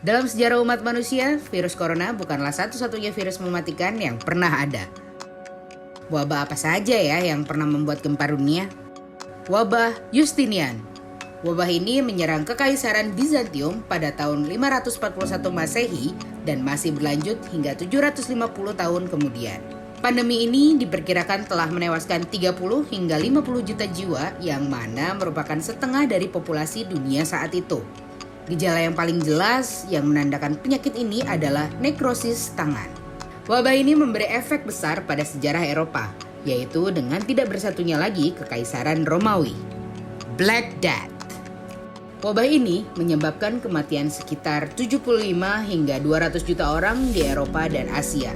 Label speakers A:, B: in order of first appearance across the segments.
A: Dalam sejarah umat manusia, virus corona bukanlah satu-satunya virus mematikan yang pernah ada. Wabah apa saja ya yang pernah membuat gempar dunia? Wabah Justinian. Wabah ini menyerang Kekaisaran Bizantium pada tahun 541 Masehi dan masih berlanjut hingga 750 tahun kemudian. Pandemi ini diperkirakan telah menewaskan 30 hingga 50 juta jiwa yang mana merupakan setengah dari populasi dunia saat itu. Gejala yang paling jelas yang menandakan penyakit ini adalah nekrosis tangan. Wabah ini memberi efek besar pada sejarah Eropa, yaitu dengan tidak bersatunya lagi Kekaisaran Romawi. Black Death. Wabah ini menyebabkan kematian sekitar 75 hingga 200 juta orang di Eropa dan Asia.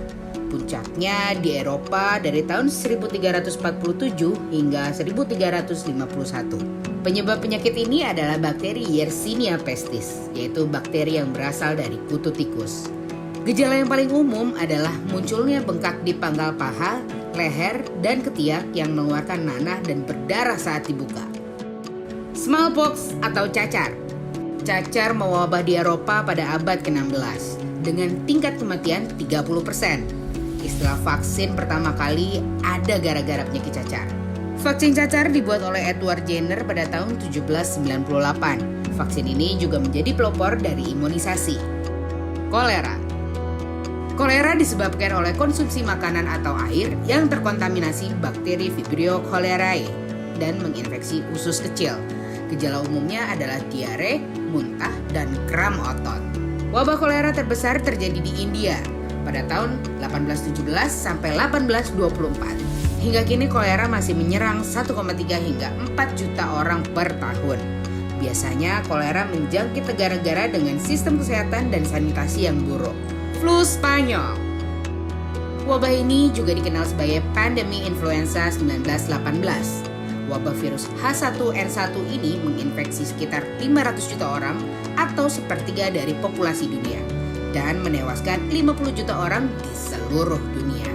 A: Puncaknya di Eropa dari tahun 1347 hingga 1351. Penyebab penyakit ini adalah bakteri Yersinia pestis, yaitu bakteri yang berasal dari kutu tikus. Gejala yang paling umum adalah munculnya bengkak di pangkal paha, leher, dan ketiak yang mengeluarkan nanah dan berdarah saat dibuka. Smallpox atau cacar. Cacar mewabah di Eropa pada abad ke-16 dengan tingkat kematian 30%. Istilah vaksin pertama kali ada gara-gara penyakit cacar. Vaksin cacar dibuat oleh Edward Jenner pada tahun 1798. Vaksin ini juga menjadi pelopor dari imunisasi. Kolera. Kolera disebabkan oleh konsumsi makanan atau air yang terkontaminasi bakteri Vibrio cholerae dan menginfeksi usus kecil. Gejala umumnya adalah diare, muntah, dan kram otot. Wabah kolera terbesar terjadi di India pada tahun 1817 sampai 1824. Hingga kini kolera masih menyerang 1,3 hingga 4 juta orang per tahun. Biasanya kolera menjangkit negara-negara dengan sistem kesehatan dan sanitasi yang buruk. Flu Spanyol. Wabah ini juga dikenal sebagai pandemi influenza 1918. Wabah virus H1N1 ini menginfeksi sekitar 500 juta orang atau sepertiga dari populasi dunia dan menewaskan 50 juta orang di seluruh dunia.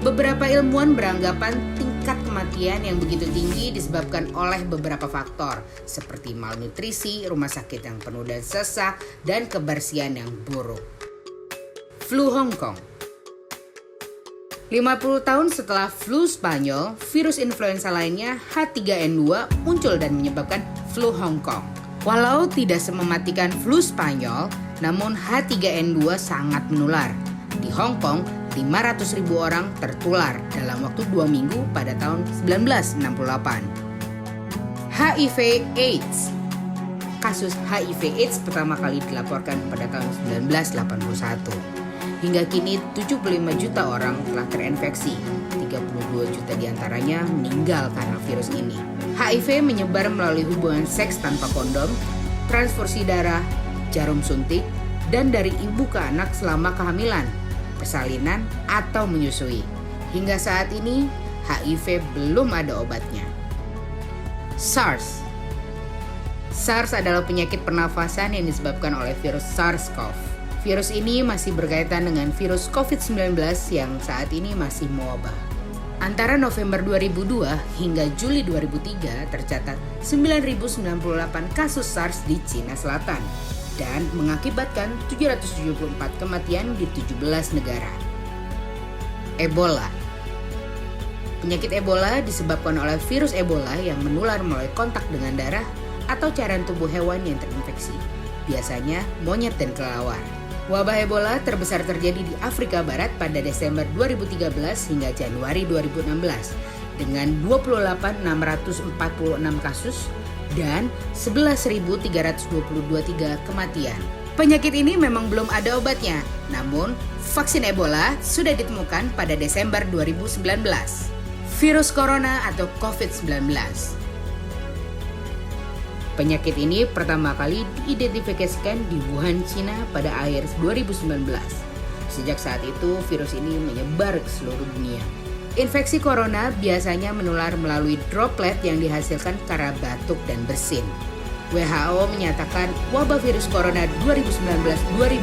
A: Beberapa ilmuwan beranggapan tingkat kematian yang begitu tinggi disebabkan oleh beberapa faktor seperti malnutrisi, rumah sakit yang penuh dan sesak, dan kebersihan yang buruk. Flu Hong Kong. 50 tahun setelah flu Spanyol, virus influenza lainnya H3N2 muncul dan menyebabkan flu Hong Kong. Walau tidak semematikan flu Spanyol, namun H3N2 sangat menular. Di Hong Kong, 500.000 orang tertular dalam waktu 2 minggu pada tahun 1968. HIV AIDS. Kasus HIV AIDS pertama kali dilaporkan pada tahun 1981. Hingga kini 75 juta orang telah terinfeksi, 32 juta diantaranya meninggal karena virus ini. HIV menyebar melalui hubungan seks tanpa kondom, transfusi darah, jarum suntik, dan dari ibu ke anak selama kehamilan, persalinan, atau menyusui. Hingga saat ini, HIV belum ada obatnya. SARS. SARS adalah penyakit pernafasan yang disebabkan oleh virus SARS-CoV. Virus ini masih berkaitan dengan virus COVID-19 yang saat ini masih mewabah. Antara November 2002 hingga Juli 2003 tercatat 9.098 kasus SARS di Cina Selatan dan mengakibatkan 774 kematian di 17 negara. Ebola. Penyakit Ebola disebabkan oleh virus Ebola yang menular melalui kontak dengan darah atau cairan tubuh hewan yang terinfeksi, biasanya monyet dan kelelawar. Wabah Ebola terbesar terjadi di Afrika Barat pada Desember 2013 hingga Januari 2016 dengan 28.646 kasus dan 11.322 kematian. Penyakit ini memang belum ada obatnya, namun vaksin Ebola sudah ditemukan pada Desember 2019. Virus corona atau COVID-19. Penyakit ini pertama kali diidentifikasikan di Wuhan, Cina pada akhir 2019. Sejak saat itu, virus ini menyebar ke seluruh dunia. Infeksi corona biasanya menular melalui droplet yang dihasilkan karena batuk dan bersin. WHO menyatakan wabah virus corona 2019-2020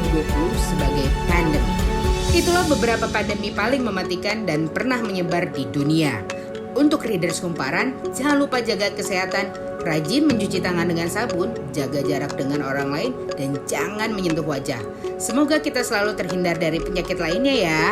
A: sebagai pandemi. Itulah beberapa pandemi paling mematikan dan pernah menyebar di dunia. Untuk Readers Kumparan, jangan lupa jaga kesehatan Rajin mencuci tangan dengan sabun, jaga jarak dengan orang lain, dan jangan menyentuh wajah. Semoga kita selalu terhindar dari penyakit lainnya ya.